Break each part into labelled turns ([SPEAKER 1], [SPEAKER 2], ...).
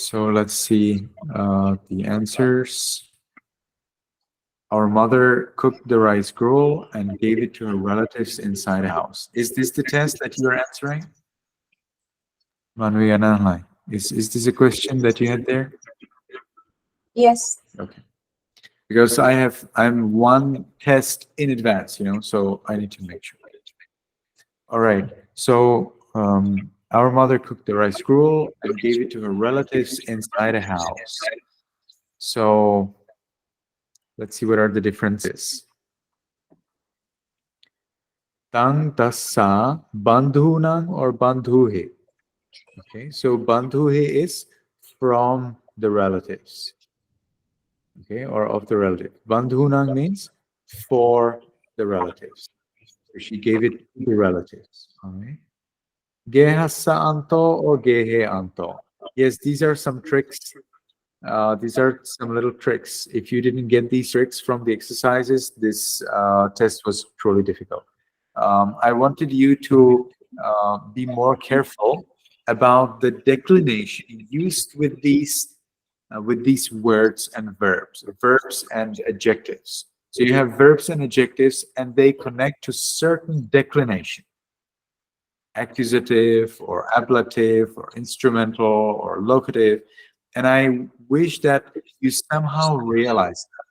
[SPEAKER 1] So let's see the answers. Our mother cooked the rice gruel and gave it to her relatives inside a house. Is this the test that you're answering? Manviyananlai. Is this a question that you had there?
[SPEAKER 2] Yes.
[SPEAKER 1] Okay. Because I'm one test in advance, so I need to make sure. All right. So our mother cooked the rice gruel and gave it to her relatives inside a house. So let's see what are the differences. Tang tassa bandhunang or bandhuhe. Okay, so bandhuhe is from the relatives. Okay, or of the relative. Bandhunang means for the relatives. So she gave it to the relatives. All right. Gehassa anto or gehe anto. Yes, these are some tricks. These are some little tricks. If you didn't get these tricks from the exercises, this test was truly difficult. I wanted you to be more careful about the declination used with these words and verbs and adjectives. So you have verbs and adjectives, and they connect to certain declination, accusative or ablative or instrumental or locative. And I wish that you somehow realize that.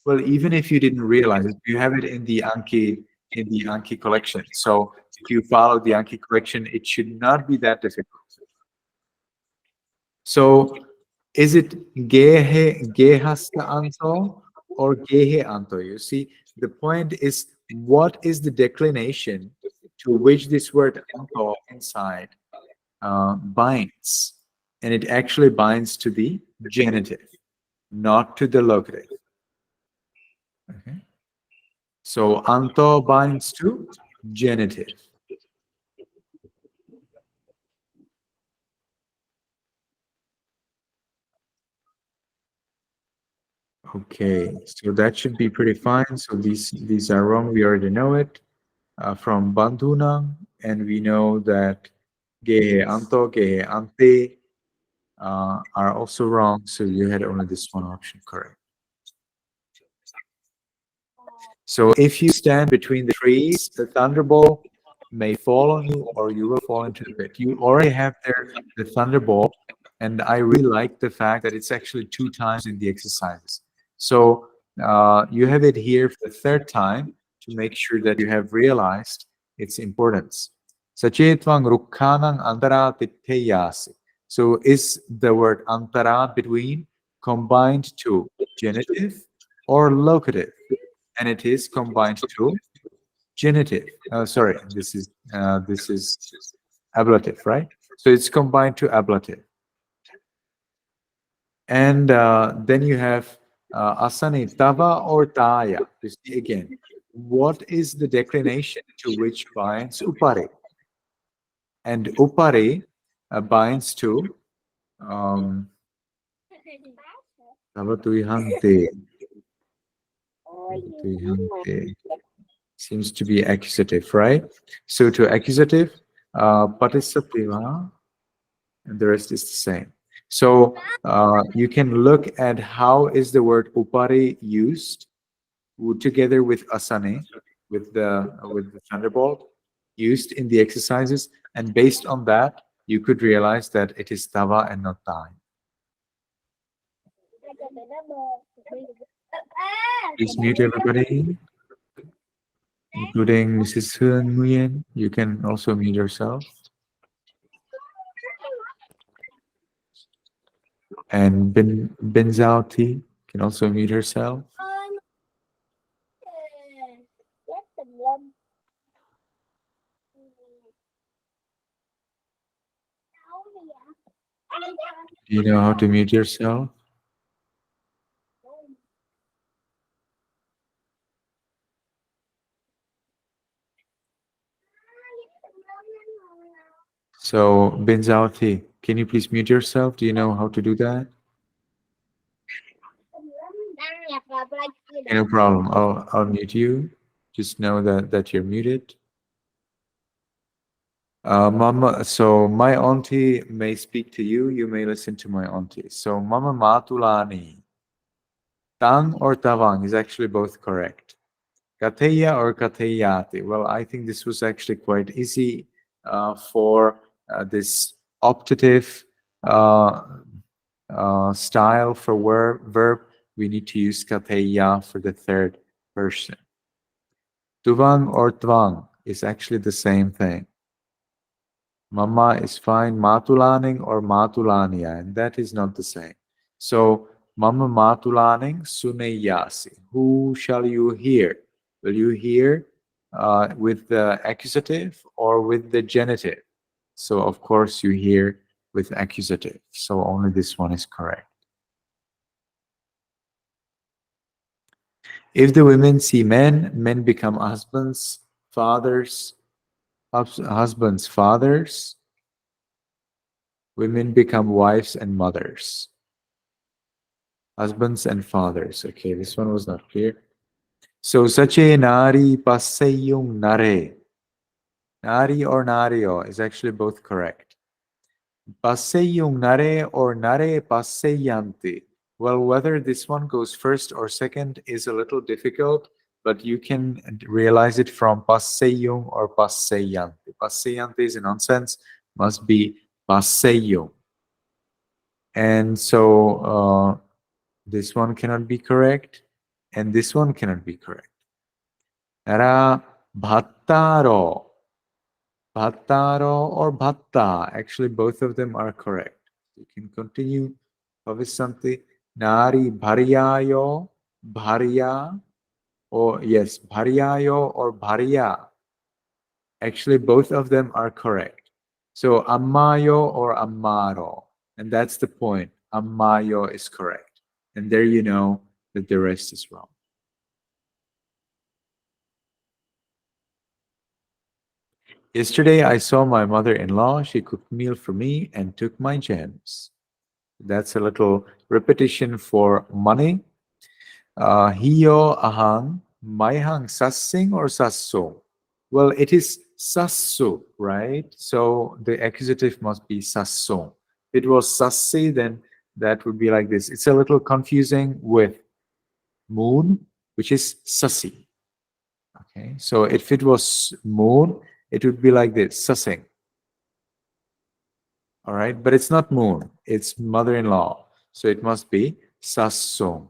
[SPEAKER 1] Well, even if you didn't realize it, you have it in the Anki collection. So if you follow the Anki collection, it should not be that difficult. So is it gehasta anto or gehe anto? You see, the point is, what is the declination to which this word anto inside binds? And it actually binds to the genitive, not to the locative. Okay. So anto binds to genitive. Okay, so that should be pretty fine. So these are wrong. We already know it from Bandhunang, and we know that gehe anto, gehe ante are also wrong. So you had only this one option correct. So if you stand between the trees, the thunderbolt may fall on you, or you will fall into the pit. You already have there the thunderbolt, and I really like the fact that it's actually 2 times in the exercises. So you have it here for the 3rd time to make sure that you have realized its importance. Sachetvang rukkhanang antara titheyasi. So is the word antara between combined to genitive or locative? And it is combined to genitive. Sorry, this is ablative, right? So it's combined to ablative. And then you have asane tava or taya. You see again, what is the declination to which binds upare? And upare binds to tava tuihante. Seems to be accusative, right? So to accusative, participativa, and the rest is the same. So you can look at how is the word upare used together with asane, with the thunderbolt, used in the exercises, and based on that, you could realize that it is tava and not tai. Please mute everybody, including Mrs. Hun Nguyen. You can also mute yourself. And Benzalti can also mute herself. Do you know how to mute yourself? So, Benzalti, can you please mute yourself? Do you know how to do that? No problem. I'll mute you. Just know that you're muted. Mama, so my auntie may speak to you, you may listen to my auntie. So Mama Matulani, Tang or Tawang is actually both correct. Kateya or Kateyati? Well, I think this was actually quite easy for this optative uh, style for verb. We need to use Kateya for the third person. Tuvang or Tvang is actually the same thing. Mama is fine. Matulaning or Matulania, and that is not the same. So, Mama Matulaning Suneyasi. Who shall you hear? Will you hear with the accusative or with the genitive? So, of course, you hear with accusative. So, only this one is correct. If the women see men, men become husbands, fathers, husbands, fathers, women become wives and mothers. Husbands and fathers. Okay, this one was not clear. So, sache nari pasayung nare. Nari or nario is actually both correct. Pasayung nare or nare pasayanti. Well, whether this one goes first or second is a little difficult, but you can realize it from pasayung or pasayanti. Pasayanti is a nonsense, must be pasayung. And so this one cannot be correct, and this one cannot be correct. Era bhattaro. Bhattaro or bhatta. Actually, both of them are correct. You can continue. Bhavisanti. Nari bharyayo, bharya. Or yes, bharyayo or bharya. Actually, both of them are correct. So ammayo or ammaro. And that's the point. Ammayo is correct. And there you know that the rest is wrong. Yesterday I saw my mother-in-law. She cooked meal for me and took my gems. That's a little repetition for money. Hiyo ahang, maihang sassing or sasso? Well, it is sasso, right? So the accusative must be sasso. If it was sassi, then that would be like this. It's a little confusing with moon, which is sassi. Okay, so if it was moon, it would be like this, sussing. All right, but it's not moon, it's mother-in-law. So it must be sassong.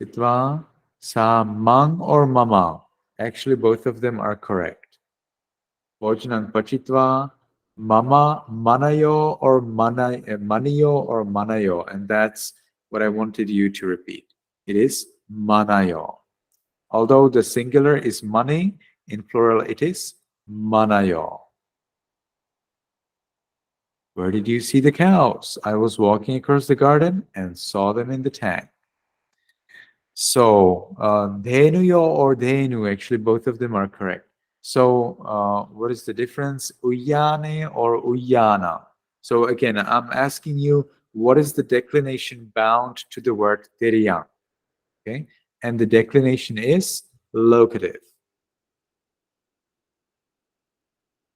[SPEAKER 1] Itwa, sa, mang or mama. Actually, both of them are correct. Vojanang pachitva, mama, manayo or maniyo or manayo. And that's what I wanted you to repeat. It is manayo. Although the singular is money, in plural it is manayo. Where did you see the cows? I was walking across the garden and saw them in the tank. So, dhenuyo or dhenu, actually both of them are correct. So, what is the difference? Uyane or uyana? So again, I'm asking you, what is the declination bound to the word teriyan? Okay, and the declination is locative.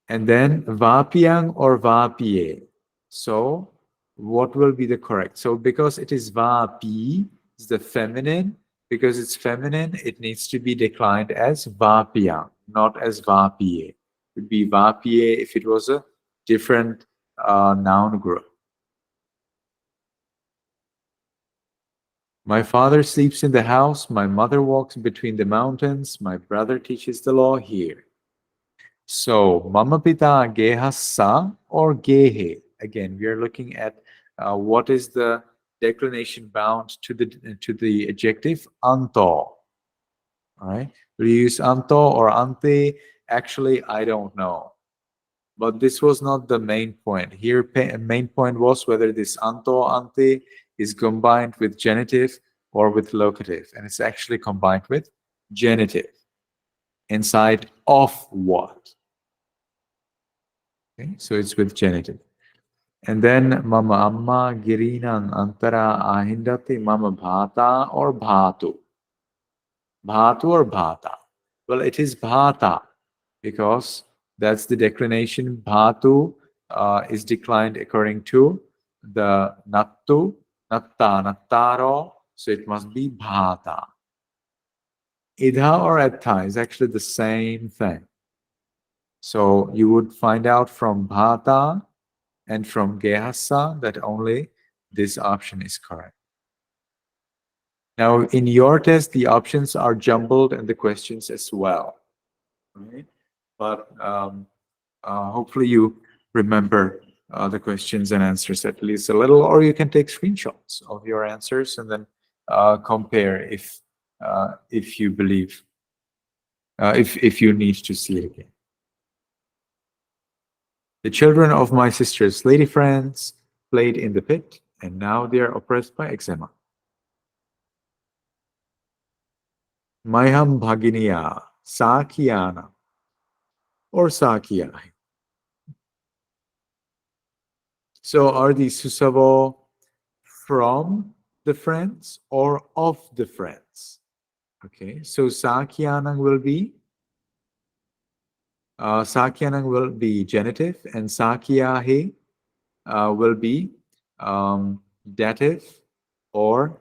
[SPEAKER 1] And then vapiang or vapie. So what will be the correct? So because it is vapi, it's the feminine. Because it's feminine, it needs to be declined as vapiang, not as vapie. It would be vapie if it was a different noun group. My father sleeps in the house. My mother walks between the mountains. My brother teaches the law here. So, mama pita gehassa or gehe. Again, we are looking at what is the declination bound to the adjective anto. All right, will you use anto or ante? Actually, I don't know. But this was not the main point. Here, main point was whether this anto ante is combined with genitive or with locative, and it's actually combined with genitive. Inside of what? Okay, so it's with genitive. And then mama amma girinan antara ahindati mama bhata or bhatu. Bhatu or bhata? Well, it is bhata because That's the declination. Bhatu is declined according to the nattu, natta, nattaro. So it must be bhata. Idha or ettha is actually the same thing. So you would find out from bhata and from gehasa that only this option is correct. Now, in your test, the options are jumbled and the questions as well. Right? But hopefully you remember the questions and answers at least a little, or you can take screenshots of your answers and then compare if you believe, if you need to see it again. The children of my sister's lady friends played in the pit, and now they are oppressed by eczema. Mayham Bhaginiya, Sakyana, or Sakya. So are these Susavo from the friends or of the friends? Okay, so Sakyanang will be genitive, and Sakyahe will be dative or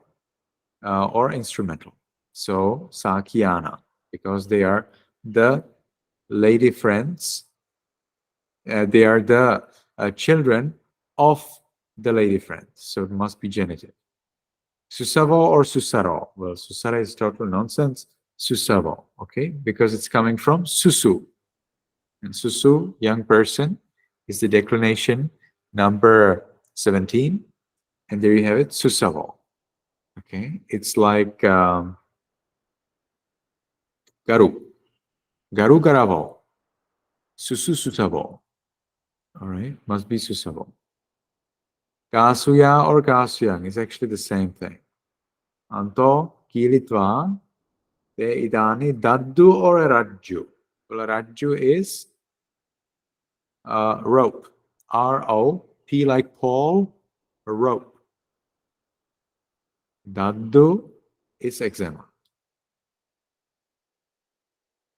[SPEAKER 1] instrumental. So Sakyana, because they are the lady friends, they are the children of the lady friends. So it must be genitive. Susavo or Susaro? Well, Susara is total nonsense. Susavo, okay, because it's coming from Susu. And Susu, young person, is the declination number 17. And there you have it, Susavo. Okay, it's like Garu. Garu Garavo. Susu Susavo. All right, must be Susavo. Kasuya or Kasuyang is actually the same thing. Anto Kilitva te idani Daddu or Rajju. Well, Rajju is rope. R-O-P like Paul, rope. Daddu is eczema.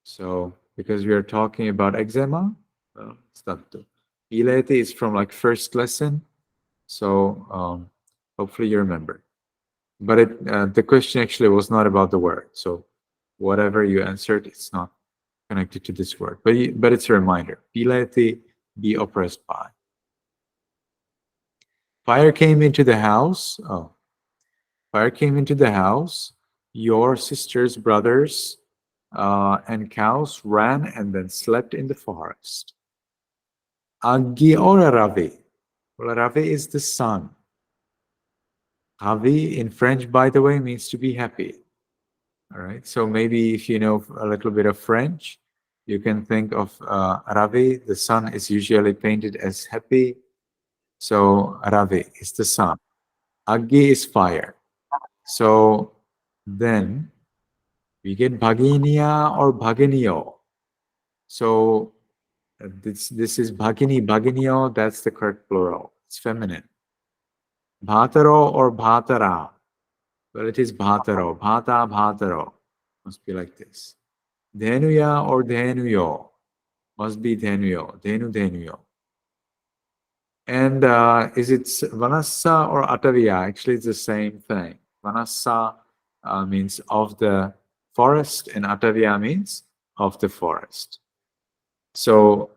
[SPEAKER 1] So, because we are talking about eczema, well, it's Daddu. Pilete is from like first lesson. So, hopefully you remember. But the question actually was not about the word. So, whatever you answered, it's not connected to this word. But it's a reminder. Pilete, be oppressed by. Fire came into the house. Oh, fire came into the house. Your sister's brothers and cows ran and then slept in the forest. Aggi or Ravi? Well, Ravi is the sun. Ravi in French, by the way, means to be happy. All right. So maybe if you know a little bit of French, you can think of Ravi. The sun is usually painted as happy. So Ravi is the sun. Aggi is fire. So then we get Bhaginia or Bhaginio. So this is Bhagini, Bhaginio, that's the correct plural. It's feminine. Bhataro or Bhatara. Well, it is Bhataro. Bhata, Bhataro. Must be like this. Dhenuya or Dhenuyo. Must be Dhenuyo. Dhenu, Dhenuyo. And is it Vanassa or Ataviya? Actually, it's the same thing. Vanassa means of the forest, and Ataviya means of the forest. So,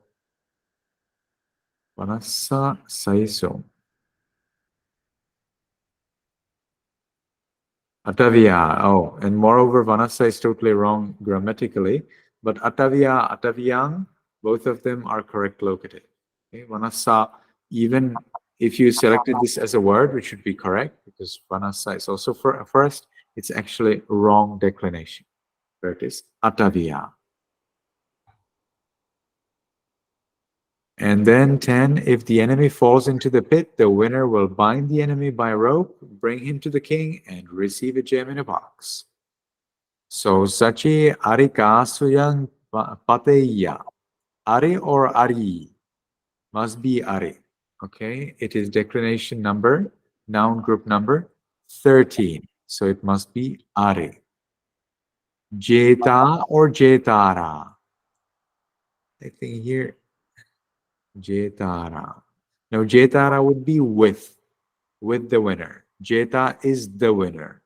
[SPEAKER 1] Vanassa Saiso. Ataviya. Oh, and moreover, Vanassa is totally wrong grammatically. But Ataviya, Ataviyang, both of them are correct locative. Okay? Vanassa, even if you selected this as a word, which should be correct, because Vanassa is also for a forest, it's actually wrong declination. Where it is Ataviya. And then 10, if the enemy falls into the pit, the winner will bind the enemy by a rope, bring him to the king, and receive a gem in a box. So, Sachi Arikasuyang Pateya. Ari or Ari? Must be Ari. Okay, it is declination number, noun group number 13. So it must be Ari. Jeta or Jetara? I think here Jetara. Now Jetara would be with the winner. Jeta is the winner.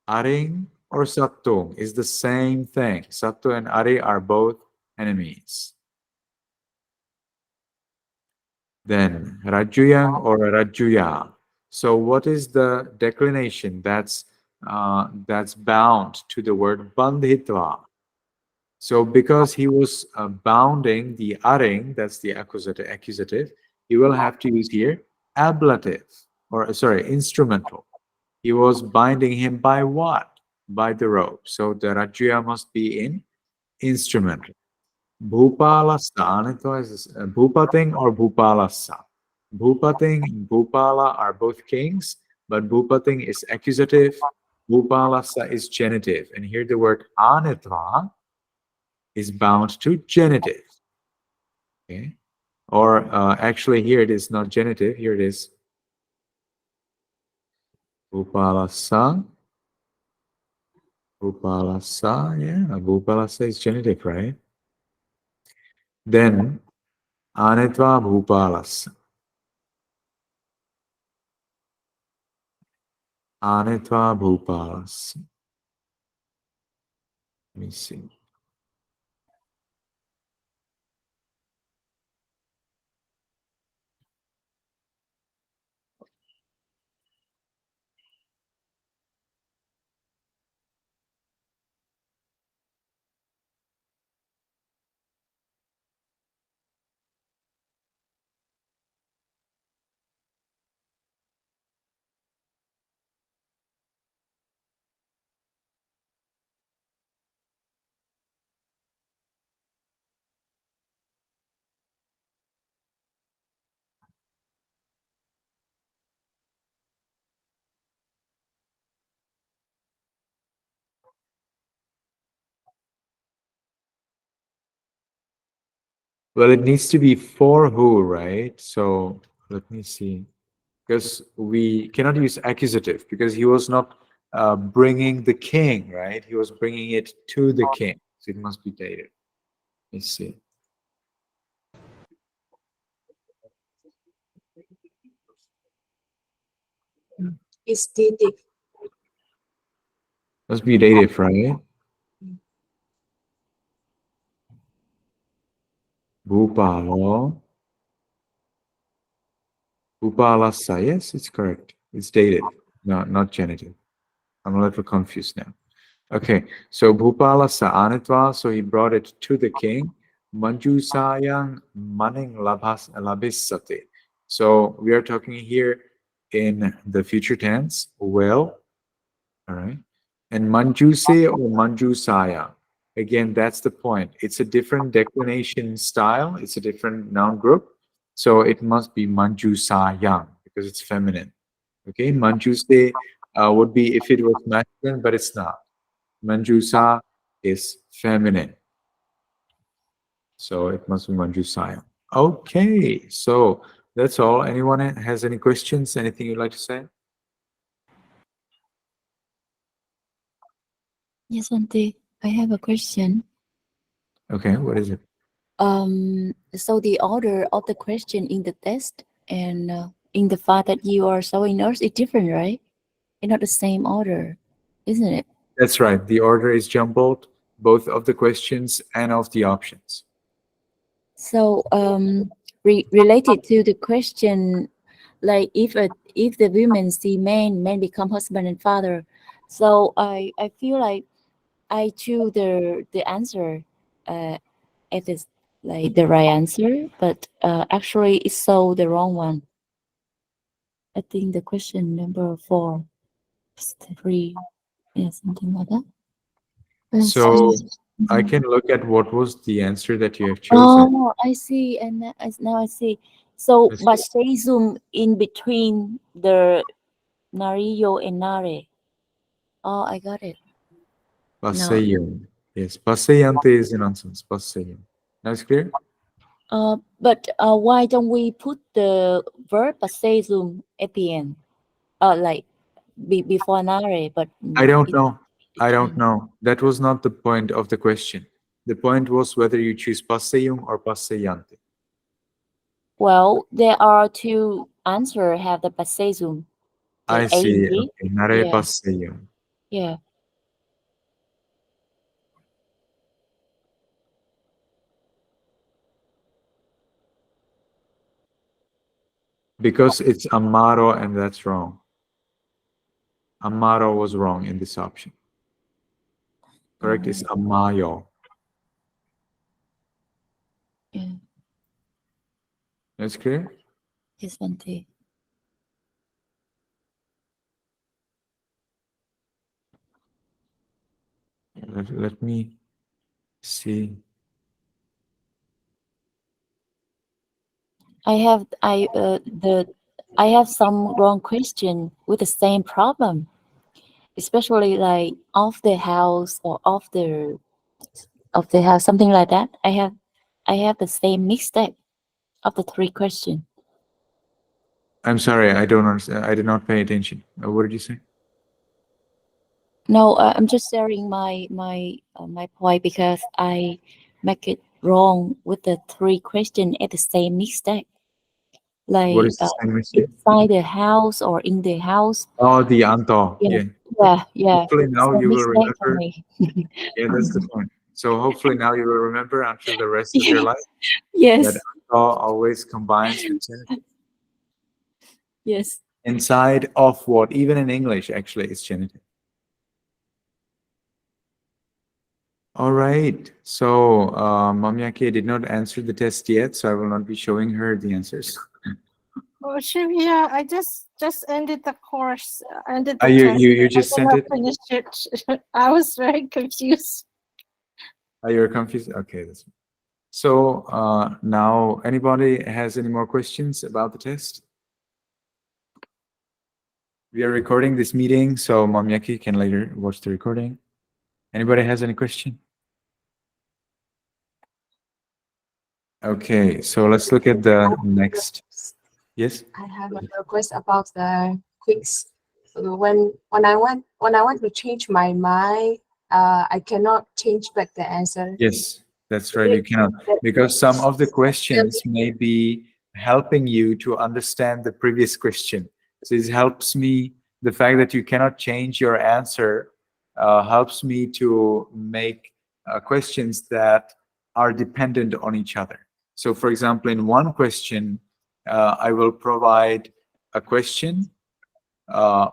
[SPEAKER 1] Aring or Sattung is the same thing. Sattu and Ari are both enemies. Then Rajuyang or Rajuya. So what is the declination that's bound to the word bandhitva? So because he was bounding the aring, that's the accusative, he will have to use here ablative, or sorry, instrumental. He was binding him by what? By the rope. So the Rajuya must be in instrumental. Bhupalasa, Anito is Bhupating or Bhupalasa. Bhupating and Bhupala are both kings, but Bhupating is accusative, Bhupalasa is genitive. And here the word Anitva is bound to genitive. Okay? Or actually, here it is not genitive, here it is Bhupalasa. Bhupalasa, yeah, Bhupalasa is genitive, right? Then Anitva Bhupalasa. Anitva Bhupalas. Let me see. Well, it needs to be for who, right? So let me see. Because we cannot use accusative because he was not bringing the king, right? He was bringing it to the king. So it must be dated. Let's see.
[SPEAKER 2] It's dative.
[SPEAKER 1] Must be dative, right? Bhupalo. Bhupalasa. Yes, it's correct. It's dative, not genitive. I'm a little confused now. Okay, so Bhupala Sa'anitva, so he brought it to the king. Manju Sayang Maning Labisate. So we are talking here in the future tense, will, all right? And Manjuse or Manju Sayang. Again, that's the point. It's a different declination style, it's a different noun group. So it must be Manju Sayang because it's feminine. Okay, Manjuse would be if it was masculine, but it's not. Manjusa is feminine. So it must be Manjusaya. Okay, so that's all. Anyone has any questions? Anything you'd like to say?
[SPEAKER 3] Yes, Auntie. I have a question.
[SPEAKER 1] Okay, what is it?
[SPEAKER 3] So the order of the question in the test and in the file that you are showing us is different, right? It's not the same order, isn't it?
[SPEAKER 1] That's right. The order is jumbled, both of the questions and of the options.
[SPEAKER 3] So related to the question, like if the women see men become husband and father. So I feel like I choose the answer if it's like the right answer, but actually it's so the wrong one. I think the question number 4, 3, yeah, something like that. Let's
[SPEAKER 1] So
[SPEAKER 3] see.
[SPEAKER 1] I can look at what was the answer that you have chosen.
[SPEAKER 3] Oh, I see, and now I see. So,
[SPEAKER 1] Let's
[SPEAKER 3] but stay zoom in between the Nario and Nare. Oh, I got it. No.
[SPEAKER 1] Paseyum. Yes, paseyante is a nonsense. Paseyum. Now it's clear?
[SPEAKER 3] But why don't we put the verb say zoom at the end? Like before Nare, but
[SPEAKER 1] I don't
[SPEAKER 3] it's
[SPEAKER 1] know. I don't
[SPEAKER 3] between.
[SPEAKER 1] know. That was not the point of the question. The point was whether you choose passeyung or passeyante.
[SPEAKER 3] Well, there are two answer have the passezum,
[SPEAKER 1] I
[SPEAKER 3] like A and
[SPEAKER 1] see.
[SPEAKER 3] B.
[SPEAKER 1] Okay, nare
[SPEAKER 3] Yeah,
[SPEAKER 1] passeyung.
[SPEAKER 3] yeah.
[SPEAKER 1] Because it's amaro and that's wrong. Amaro was wrong in this option. Correct is amayo.
[SPEAKER 3] Yeah.
[SPEAKER 1] That's clear?
[SPEAKER 3] Yes, Bante.
[SPEAKER 1] Let me see.
[SPEAKER 3] I have some wrong question with the same problem, especially like of the house or of the house, something like that. I have the same mistake of the three question.
[SPEAKER 1] I'm sorry, I don't understand. I did not pay attention. What did you say?
[SPEAKER 3] No, I'm just sharing my point because I make it wrong with the three question at the same mistake.
[SPEAKER 1] What
[SPEAKER 3] Like
[SPEAKER 1] is the same mistake?
[SPEAKER 3] inside the house or in the house.
[SPEAKER 1] Oh, the anto.
[SPEAKER 3] Yeah,
[SPEAKER 1] Yeah.
[SPEAKER 3] yeah.
[SPEAKER 1] Hopefully now
[SPEAKER 3] So
[SPEAKER 1] you will
[SPEAKER 3] mistake for
[SPEAKER 1] remember.
[SPEAKER 3] me.
[SPEAKER 1] Yeah, that's the point. So hopefully now you will remember until the rest of your life that
[SPEAKER 3] Yes,
[SPEAKER 1] anto always combines with genitive.
[SPEAKER 3] yes.
[SPEAKER 1] Inside of what? Even in English, actually, it's genitive. All right. So Mamyake did not answer the test yet, so I will not be showing her the answers.
[SPEAKER 2] Oh, sure. Yeah, I just ended the course, ended
[SPEAKER 1] Ah,
[SPEAKER 2] the test.
[SPEAKER 1] you
[SPEAKER 2] I
[SPEAKER 1] just sent
[SPEAKER 2] cannot
[SPEAKER 1] it?
[SPEAKER 2] finish it. I was very confused.
[SPEAKER 1] Are you confused? Okay, that's so now anybody has any more questions about the test? We are recording this meeting, so Mamyaki can later watch the recording. Anybody has any question? Okay, so let's look at the next. Yes?
[SPEAKER 2] I have a request about the quiz. When I want to change my mind, I cannot change back the answer.
[SPEAKER 1] Yes, that's right. You cannot, because some of the questions may be helping you to understand the previous question. So it helps me, the fact that you cannot change your answer helps me to make questions that are dependent on each other. So for example, in one question, I will provide a question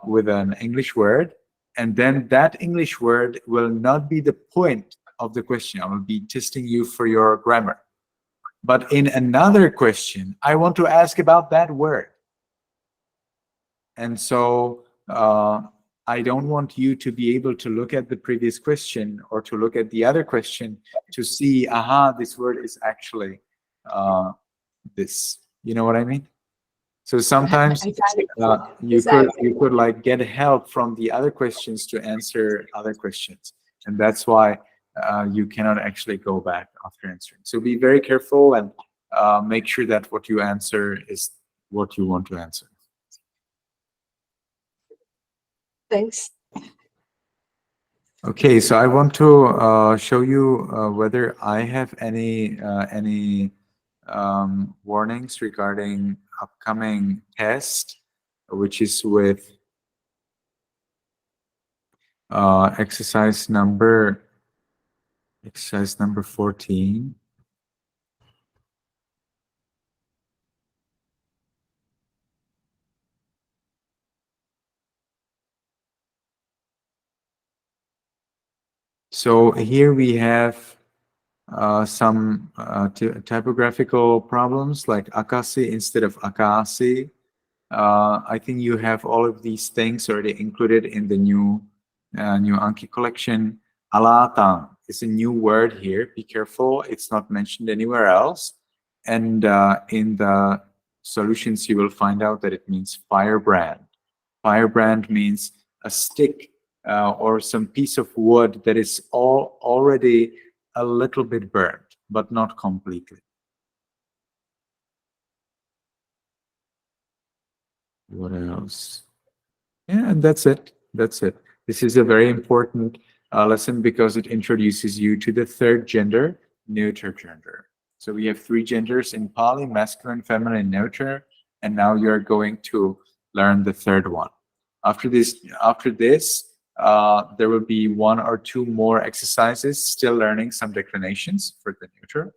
[SPEAKER 1] with an English word, and then that English word will not be the point of the question. I will be testing you for your grammar. But in another question, I want to ask about that word. And so I don't want you to be able to look at the previous question or to look at the other question to see, aha, this word is actually this. You know what I mean? So sometimes
[SPEAKER 2] I find
[SPEAKER 1] you could like get help from the other questions to answer other questions, and that's why you cannot actually go back after answering. So be very careful and make sure that what you answer is what you want to answer.
[SPEAKER 2] thanks.
[SPEAKER 1] Okay, so I want to show you whether I have any warnings regarding upcoming test, which is with exercise number 14. So here we have some typographical problems like akasi instead of akasi. I think you have all of these things already included in the new Anki collection. Alatan is a new word here. Be careful, it's not mentioned anywhere else. And in the solutions, you will find out that it means firebrand. Firebrand means a stick or some piece of wood that is already a little bit burnt, but not completely. What else? Yeah, and that's it. That's it. This is a very important lesson because it introduces you to the third gender, neuter gender. So we have three genders in Pali: masculine, feminine, neuter, and now you're going to learn the third one. After this, there will be one or two more exercises, still learning some declinations for the neuter,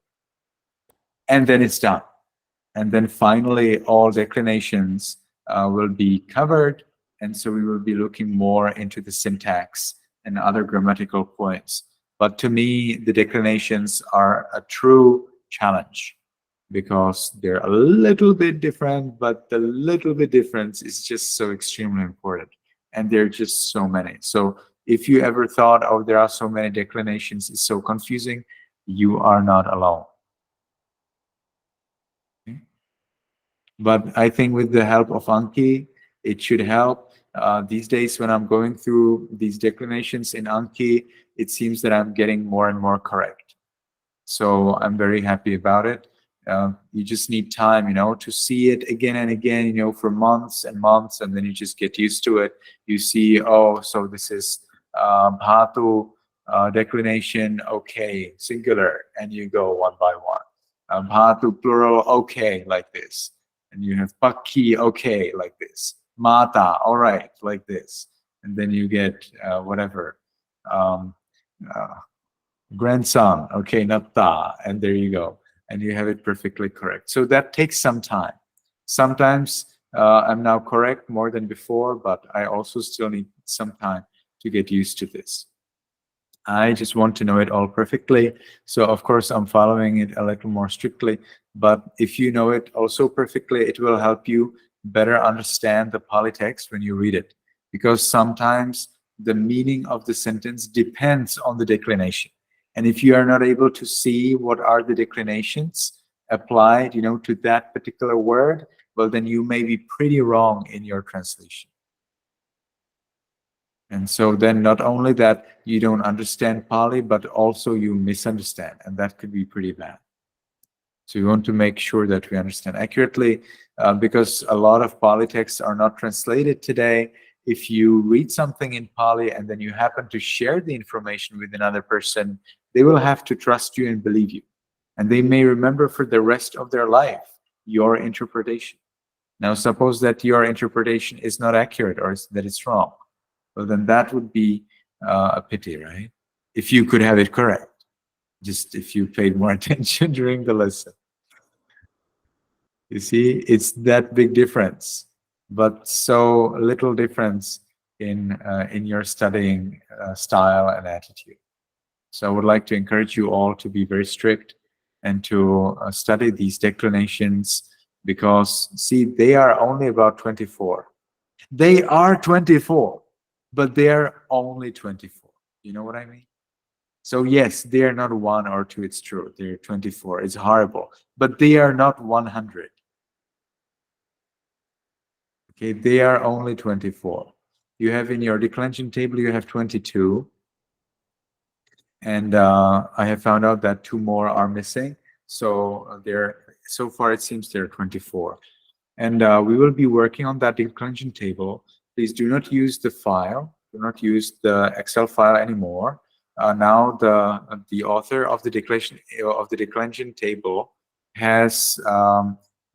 [SPEAKER 1] and then it's done. And then finally, all declinations will be covered. And so we will be looking more into the syntax and other grammatical points. But to me, the declinations are a true challenge because they're a little bit different, but the little bit difference is just so extremely important. And there are just so many. So if you ever thought, oh, there are so many declinations, it's so confusing, you are not alone. But I think with the help of Anki, it should help. These days, when I'm going through these declinations in Anki, it seems that I'm getting more and more correct. So I'm very happy about it. You just need time, to see it again and again, for months and months, and then you just get used to it. You see, oh, so this is Bhatu declination, okay, singular, and you go one by one. Bhatu plural, okay, like this. And you have Pakki, okay, like this. Mata, all right, like this. And then you get whatever. Um, uh, Grandson, okay, not ta, and there you go. And you have it perfectly correct. So that takes some time. Sometimes I'm now correct more than before, but I also still need some time to get used to this. I just want to know it all perfectly. So of course I'm following it a little more strictly, but if you know it also perfectly, it will help you better understand the Pali text when you read it. Because sometimes the meaning of the sentence depends on the declination. And if you are not able to see what are the declinations applied, to that particular word, well, then you may be pretty wrong in your translation. And so then not only that you don't understand Pali, but also you misunderstand, and that could be pretty bad. So you want to make sure that we understand accurately, because a lot of Pali texts are not translated today. If you read something in Pali and then you happen to share the information with another person, they will have to trust you and believe you. And they may remember for the rest of their life your interpretation. Now, suppose that your interpretation is not accurate or that it's wrong. Well, then that would be a pity, right? If you could have it correct, just if you paid more attention during the lesson. You see, it's that big difference, but so little difference in your studying style and attitude. So I would like to encourage you all to be very strict and to study these declinations, because, see, they are only about 24. They are 24. But they're only 24. You know what I mean? So yes, they are not one or two, it's true. They're 24. It's horrible. But they are not 100. Okay, they are only 24. You have in your declension table, you have 22. And I have found out that two more are missing. So so far it seems they're 24. And we will be working on that declension table. Please do not use the file. Do not use the Excel file anymore. Now the author of the declension table has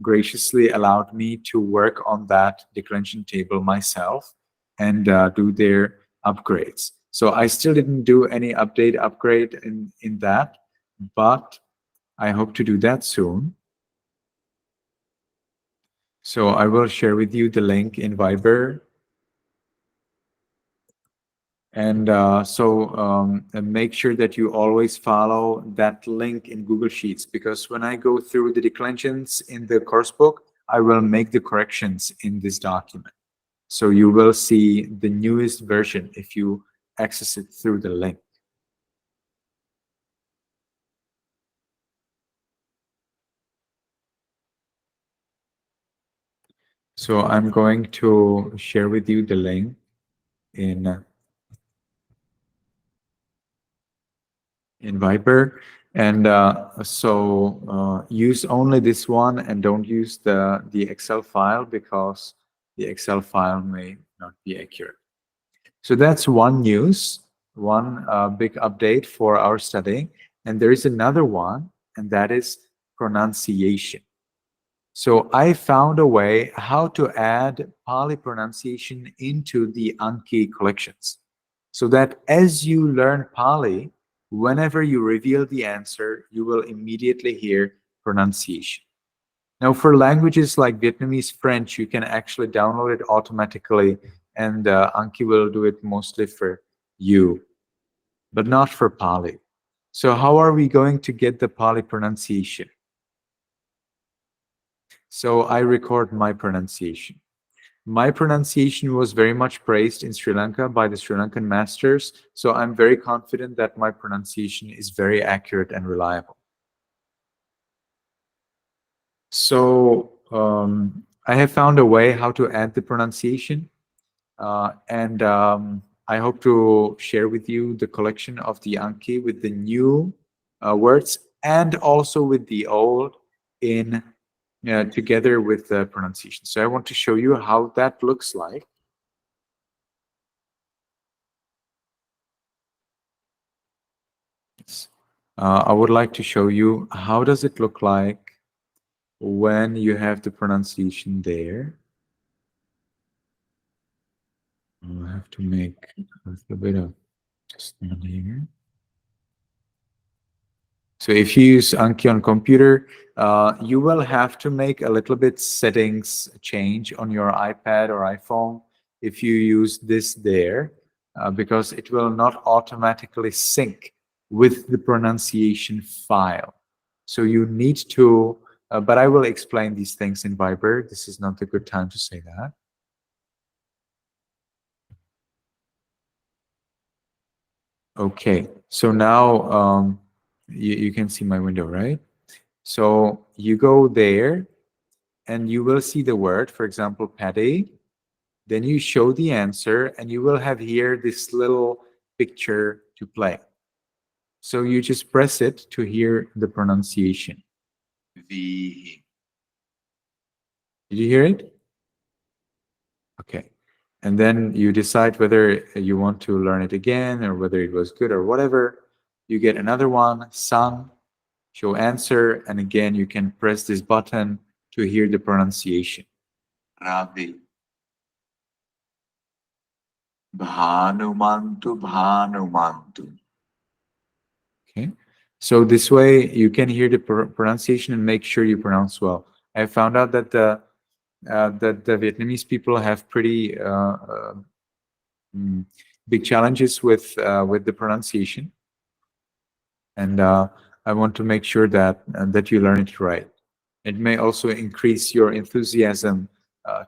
[SPEAKER 1] graciously allowed me to work on that declension table myself and do their upgrades. So I still didn't do any upgrade in that, but I hope to do that soon. So I will share with you the link in Viber. And and make sure that you always follow that link in Google Sheets, because when I go through the declensions in the course book, I will make the corrections in this document. So you will see the newest version if you access it through the link. So I'm going to share with you the link in Viber, and use only this one and don't use the Excel file, because the Excel file may not be accurate. So that's one news. big update for our studying, and there is another one, and that is pronunciation. So I found a way how to add Pali pronunciation into the Anki collections, so that as you learn Pali, whenever you reveal the answer, you will immediately hear pronunciation. Now, for languages like Vietnamese, French, you can actually download it automatically, and Anki will do it mostly for you, but not for Pali. So how are we going to get the Pali pronunciation? So I record my pronunciation. My pronunciation was very much praised in Sri Lanka by the Sri Lankan masters, so I'm very confident that my pronunciation is very accurate and reliable. So I have found a way how to add the pronunciation, and I hope to share with you the collection of the Anki with the new words and also with the old in together with the pronunciation. So I want to show you how that looks like. I would like to show you how does it look like when you have the pronunciation there. I have to make a little bit of adjustment here. So if you use Anki on computer, you will have to make a little bit settings change on your iPad or iPhone if you use this there, because it will not automatically sync with the pronunciation file. So you need to, but I will explain these things in Viber. This is not a good time to say that. Okay, so now you can see my window, right? So you go there and you will see the word, for example, paddy. Then you show the answer and you will have here this little picture to play. So you just press it to hear the pronunciation. V. Did you hear it? Okay. And then you decide whether you want to learn it again or whether it was good or whatever. You get another one, sun, show answer, and again you can press this button to hear the pronunciation. Ravi. Bhanumantu, Bhanumantu. Okay, so this way you can hear the pronunciation and make sure you pronounce well. I found out that the Vietnamese people have pretty big challenges with the pronunciation, and I want to make sure that that you learn it right. It may also increase your enthusiasm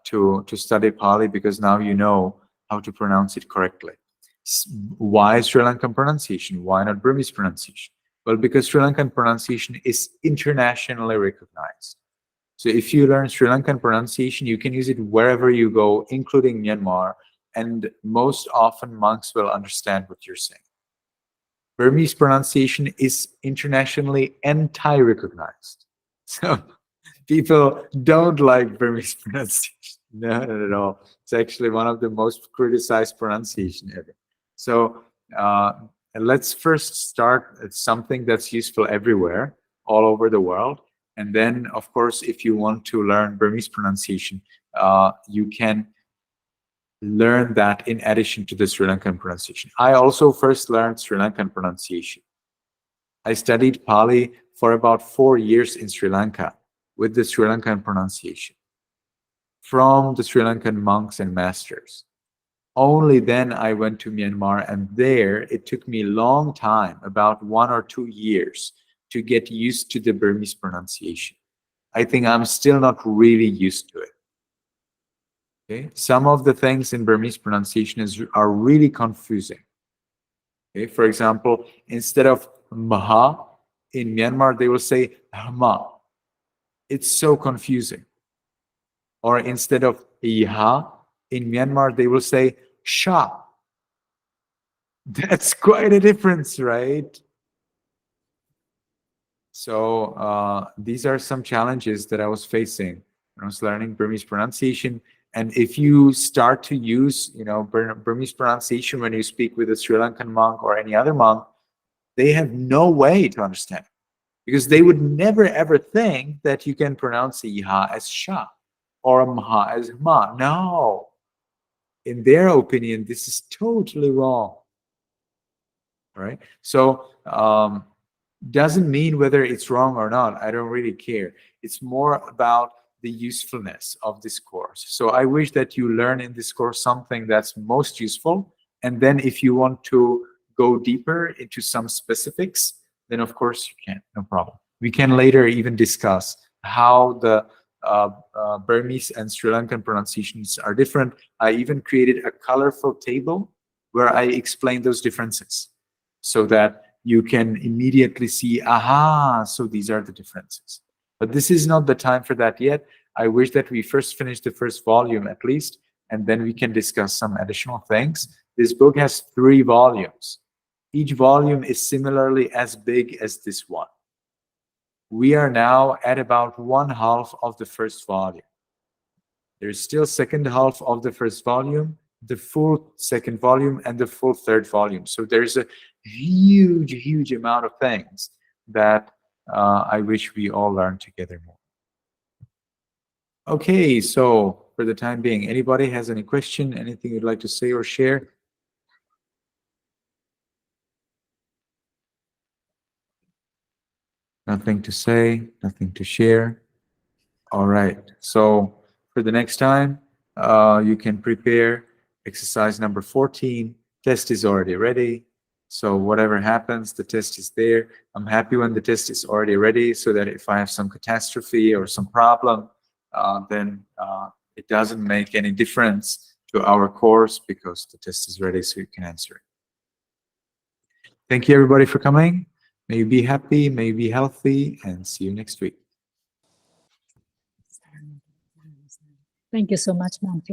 [SPEAKER 1] to study Pali, because now you know how to pronounce it correctly. Why Sri Lankan pronunciation? Why not Burmese pronunciation? Well, because Sri Lankan pronunciation is internationally recognized. So if you learn Sri Lankan pronunciation, you can use it wherever you go, including Myanmar, and most often monks will understand what you're saying. Burmese pronunciation is internationally anti-recognized. So people don't like Burmese pronunciation. No, not at all. It's actually one of the most criticized pronunciation ever. So let's first start at something that's useful everywhere, all over the world. And then, of course, if you want to learn Burmese pronunciation, you can learn that in addition to the Sri Lankan pronunciation. I also first learned Sri Lankan pronunciation. I studied Pali for about 4 years in Sri Lanka with the Sri Lankan pronunciation from the Sri Lankan monks and masters. Only then I went to Myanmar, and there it took me a long time, about 1 or 2 years, to get used to the Burmese pronunciation. I think I'm still not really used to it. Okay, some of the things in Burmese pronunciation are really confusing. Okay, for example, instead of maha in Myanmar, they will say hama. It's so confusing. Or instead of iha in Myanmar, they will say sha. That's quite a difference, right? So these are some challenges that I was facing when I was learning Burmese pronunciation. And if you start to use, Burmese pronunciation when you speak with a Sri Lankan monk or any other monk, they have no way to understand it, because they would never ever think that you can pronounce a "ha" as "sha" or a "mha" as "ma." No, in their opinion, this is totally wrong. Right? So doesn't mean whether it's wrong or not. I don't really care. It's more about the usefulness of this course. So I wish that you learn in this course something that's most useful. And then if you want to go deeper into some specifics, then of course you can, no problem. We can later even discuss how the Burmese and Sri Lankan pronunciations are different. I even created a colorful table where I explain those differences, so that you can immediately see, aha, so these are the differences. But this is not the time for that yet. I wish that we first finish the first volume at least, and then we can discuss some additional things. This book has 3 volumes. Each volume is similarly as big as this one. We are now at about 1/2 of the first volume. There's still second half of the first volume, the full second volume, and the full third volume. So there's a huge amount of things that I wish we all learn together more. Okay, so for the time being, anybody has any question, anything you'd like to say or share? Nothing to say, nothing to share. All right, so for the next time, you can prepare exercise number 14. Test is already ready. So whatever happens, the test is there. I'm happy when the test is already ready, so that if I have some catastrophe or some problem, then it doesn't make any difference to our course, because the test is ready, so you can answer it. Thank you, everybody, for coming. May you be happy, may you be healthy, and see you next week.
[SPEAKER 4] Thank you so much, Mom.